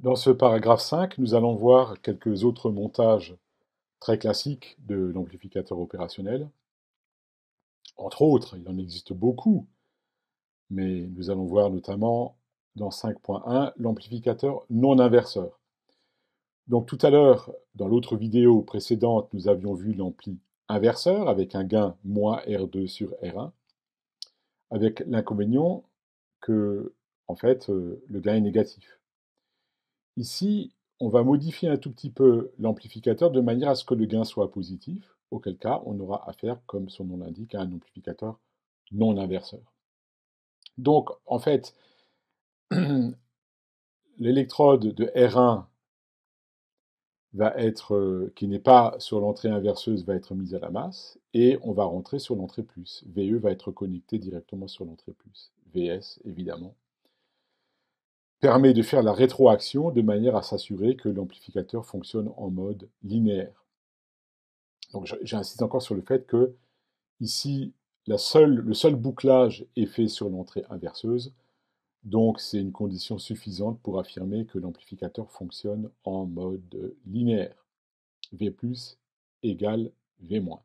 Dans ce paragraphe 5, nous allons voir quelques autres montages très classiques de l'amplificateur opérationnel. Entre autres, il en existe beaucoup, mais nous allons voir notamment dans 5.1 l'amplificateur non inverseur. Donc tout à l'heure, dans l'autre vidéo précédente, nous avions vu l'ampli inverseur avec un gain moins R2 sur R1, avec l'inconvénient que, en fait, le gain est négatif. Ici, on va modifier un tout petit peu l'amplificateur de manière à ce que le gain soit positif, auquel cas on aura affaire, comme son nom l'indique, à un amplificateur non inverseur. Donc, en fait, l'électrode de R1 va être, qui n'est pas sur l'entrée inverseuse, va être mise à la masse, et on va rentrer sur l'entrée plus. VE va être connecté directement sur l'entrée plus. VS, évidemment, permet de faire la rétroaction de manière à s'assurer que l'amplificateur fonctionne en mode linéaire. Donc j'insiste encore sur le fait que ici, le seul bouclage est fait sur l'entrée inverseuse, donc c'est une condition suffisante pour affirmer que l'amplificateur fonctionne en mode linéaire. V plus égale V moins.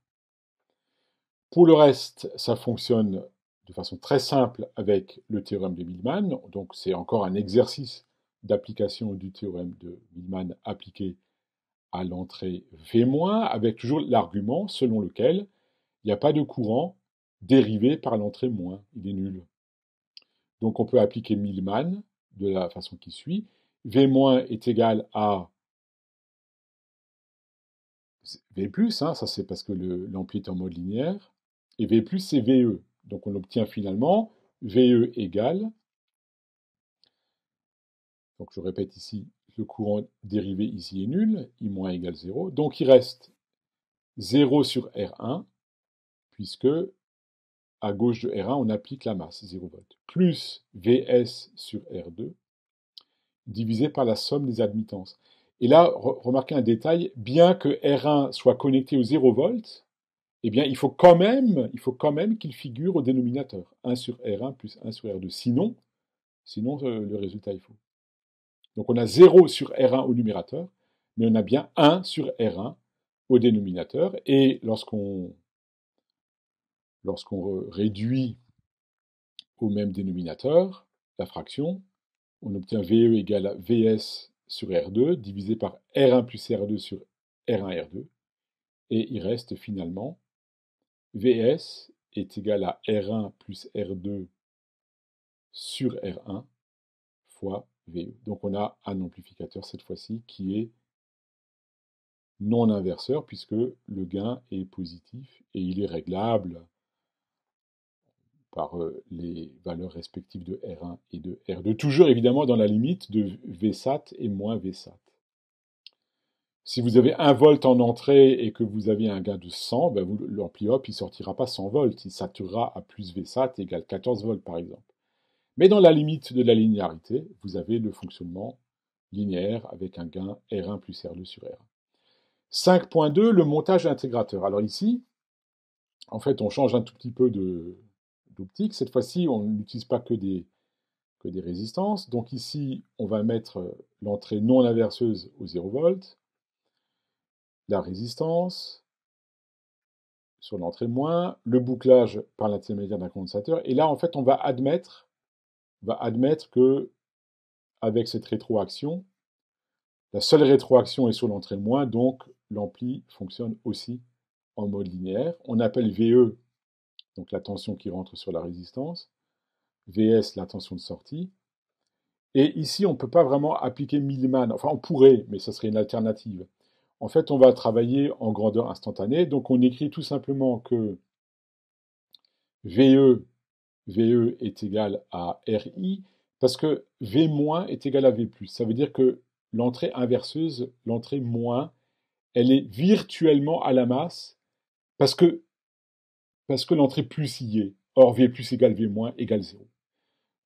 Pour le reste, ça fonctionne de façon très simple avec le théorème de Millman, donc c'est encore un exercice d'application du théorème de Millman appliqué à l'entrée V-, avec toujours l'argument selon lequel il n'y a pas de courant dérivé par l'entrée moins, il est nul. Donc on peut appliquer Millman de la façon qui suit. V- est égal à V+, ça c'est parce que l'ampli est en mode linéaire, et V+, c'est VE. Donc on obtient finalement VE égale, donc je répète ici, le courant dérivé ici est nul, I- égale 0, donc il reste 0 sur R1, puisque à gauche de R1, on applique la masse, 0 volts, plus Vs sur R2, divisé par la somme des admittances. Et là, remarquez un détail, bien que R1 soit connecté au 0 volts, eh bien, il faut quand même qu'il figure au dénominateur, 1 sur R1 plus 1 sur R2. Sinon, le résultat est faux. Donc on a 0 sur R1 au numérateur, mais on a bien 1 sur R1 au dénominateur. Et lorsqu'on réduit au même dénominateur la fraction, on obtient VE égale à Vs sur R2 divisé par R1 plus R2 sur R1 R2. Et il reste finalement Vs est égal à R1 plus R2 sur R1 fois VE. Donc on a un amplificateur cette fois-ci qui est non inverseur puisque le gain est positif et il est réglable par les valeurs respectives de R1 et de R2, toujours évidemment dans la limite de Vsat et moins Vsat. Si vous avez 1 volt en entrée et que vous avez un gain de 100, ben l'ampli hop, il ne sortira pas 100 volts, il saturera à plus Vsat égale 14 volts par exemple. Mais dans la limite de la linéarité, vous avez le fonctionnement linéaire avec un gain R1 plus R2 sur R1. 5.2, le montage intégrateur. Alors ici, en fait, on change un tout petit peu d'optique. Cette fois-ci, on n'utilise pas que des résistances. Donc ici, on va mettre l'entrée non inverseuse au 0 volts, la résistance sur l'entrée moins, le bouclage par l'intermédiaire d'un condensateur. Et là, en fait, on va admettre que avec cette rétroaction, la seule rétroaction est sur l'entrée moins, donc l'ampli fonctionne aussi en mode linéaire. On appelle VE, donc la tension qui rentre sur la résistance, VS, la tension de sortie. Et ici, on ne peut pas vraiment appliquer Millman. Enfin, on pourrait, mais ça serait une alternative. En fait, on va travailler en grandeur instantanée. Donc, on écrit tout simplement que VE est égal à RI, parce que V- est égal à V+. Ça veut dire que l'entrée inverseuse, l'entrée moins, elle est virtuellement à la masse, parce que, l'entrée plus y est. Or, V plus égale V moins égale 0.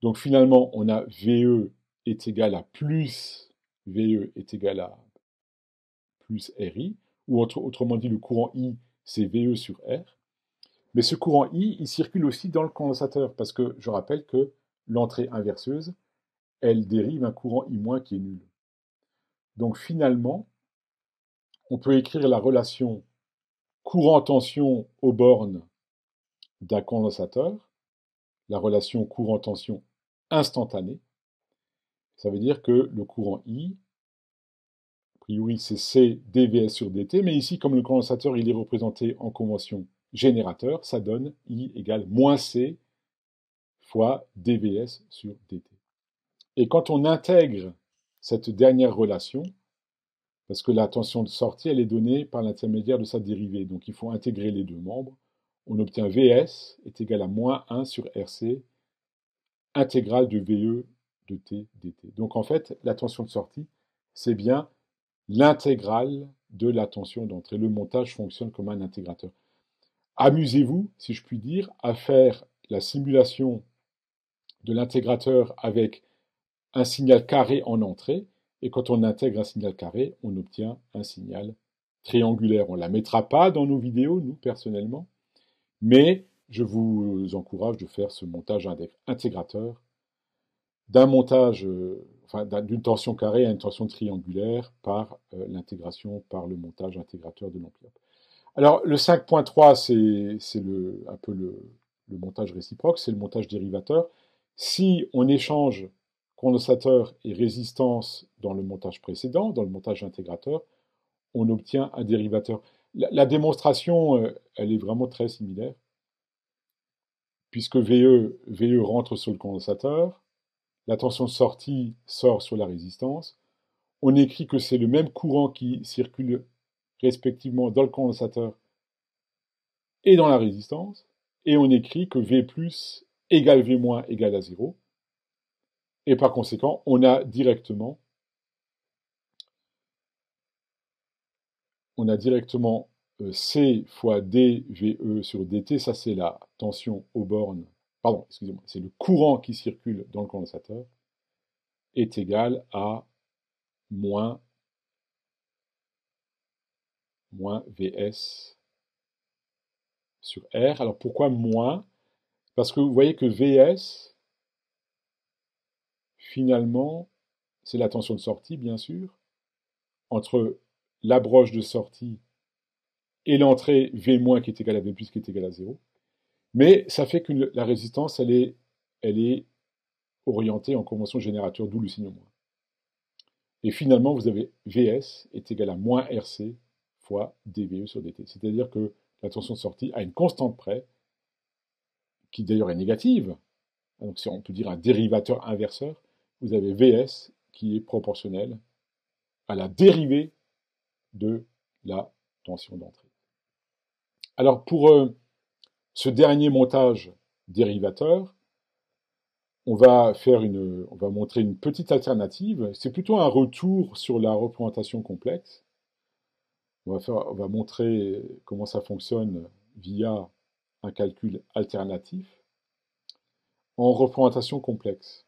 Donc finalement, on a VE est égal à plus, VE est égal à plus RI, ou autrement dit, le courant I, c'est VE sur R. Mais ce courant I, il circule aussi dans le condensateur, parce que je rappelle que l'entrée inverseuse, elle dérive un courant I- qui est nul. Donc finalement, on peut écrire la relation courant-tension aux bornes d'un condensateur, la relation courant-tension instantanée. Ça veut dire que le courant I, a priori c'est C dVs sur dt, mais ici comme le condensateur il est représenté en convention générateur, ça donne I égale moins C fois dVs sur dt. Et quand on intègre cette dernière relation, parce que la tension de sortie, elle est donnée par l'intermédiaire de sa dérivée, donc il faut intégrer les deux membres, on obtient Vs est égal à moins 1 sur Rc, intégrale de VE de T dt. Donc en fait, la tension de sortie, c'est bien l'intégrale de la tension d'entrée. Le montage fonctionne comme un intégrateur. Amusez-vous, si je puis dire, à faire la simulation de l'intégrateur avec un signal carré en entrée, et quand on intègre un signal carré, on obtient un signal triangulaire. On ne la mettra pas dans nos vidéos, nous, personnellement, mais je vous encourage de faire ce montage intégrateur d'un montage, d'une tension carrée à une tension triangulaire par l'intégration, par le montage intégrateur de l'ampli. Alors, le 5.3, c'est un peu le montage réciproque, c'est le montage dérivateur. Si on échange condensateur et résistance dans le montage précédent, dans le montage intégrateur, on obtient un dérivateur. La démonstration, elle est vraiment très similaire, puisque VE rentre sur le condensateur, la tension de sortie sort sur la résistance, on écrit que c'est le même courant qui circule respectivement dans le condensateur et dans la résistance, et on écrit que V plus égale V moins égale à 0, et par conséquent, on a directement C fois dVE sur dt, ça c'est la tension aux bornes, pardon, excusez-moi, c'est le courant qui circule dans le condensateur, est égal à moins Vs sur R. Alors pourquoi moins? Parce que vous voyez que Vs, finalement, c'est la tension de sortie, bien sûr, entre la broche de sortie et l'entrée V- qui est égale à V+, qui est égale à 0. Mais ça fait que la résistance, elle est orientée en convention générateur, d'où le signe moins. Et finalement, vous avez Vs est égal à moins Rc fois dVE sur dt. C'est-à-dire que la tension de sortie a une constante près, qui d'ailleurs est négative. Donc si on peut dire un dérivateur inverseur, vous avez Vs qui est proportionnel à la dérivée de la tension d'entrée. Alors pour ce dernier montage dérivateur, on va montrer une petite alternative. C'est plutôt un retour sur la représentation complexe. On va montrer comment ça fonctionne via un calcul alternatif en représentation complexe.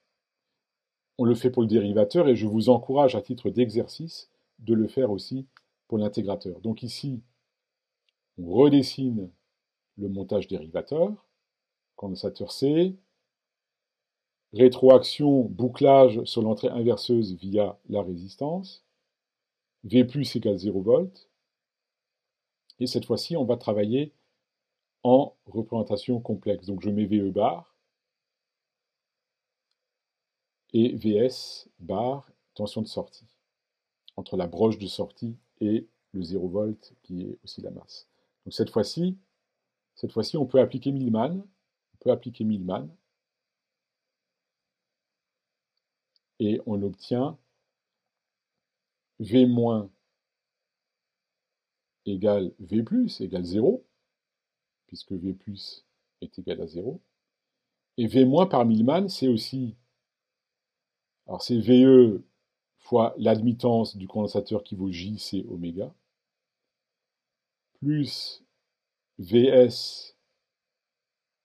On le fait pour le dérivateur et je vous encourage à titre d'exercice de le faire aussi pour l'intégrateur. Donc ici, on redessine le montage dérivateur, condensateur C, rétroaction, bouclage sur l'entrée inverseuse via la résistance, V plus égale 0 volts, et cette fois-ci, on va travailler en représentation complexe. Donc je mets VE bar et VS bar, tension de sortie, entre la broche de sortie et le 0 volt qui est aussi la masse. Donc cette fois-ci, on peut appliquer Millman, et on obtient V- égale V plus égale 0, puisque V plus est égal à 0. Et V- par Millman, c'est aussi, alors c'est VE fois l'admittance du condensateur qui vaut JC oméga, plus Vs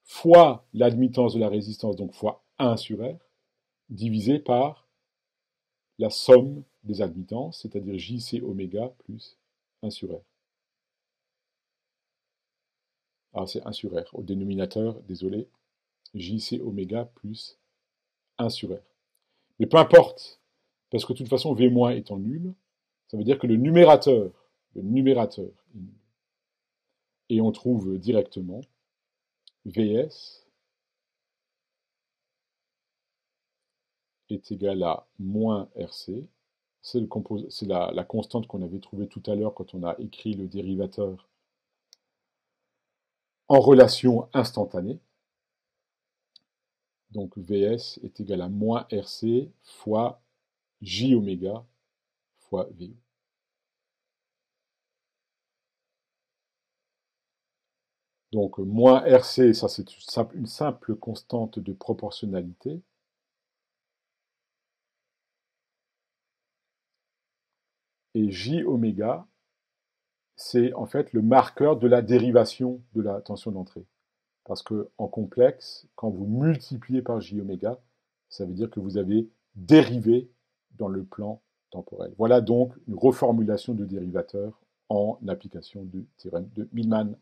fois l'admittance de la résistance, donc fois 1 sur R, divisé par la somme des admittances, c'est-à-dire JC oméga plus 1 sur R. Alors c'est 1 sur R. Au dénominateur, désolé, JC oméga plus 1 sur R. Mais peu importe, parce que de toute façon, V- étant nul, Ça veut dire que le numérateur est nul. Et on trouve directement Vs est égal à moins Rc. C'est la constante qu'on avait trouvée tout à l'heure quand on a écrit le dérivateur en relation instantanée. Donc Vs est égal à moins Rc fois J oméga fois Vu. Donc moins Rc, ça c'est une simple constante de proportionnalité. Et J oméga, c'est en fait le marqueur de la dérivation de la tension d'entrée. Parce qu'en complexe, quand vous multipliez par J oméga, ça veut dire que vous avez dérivé dans le plan temporel. Voilà donc une reformulation de dérivateur en application du théorème de Millman.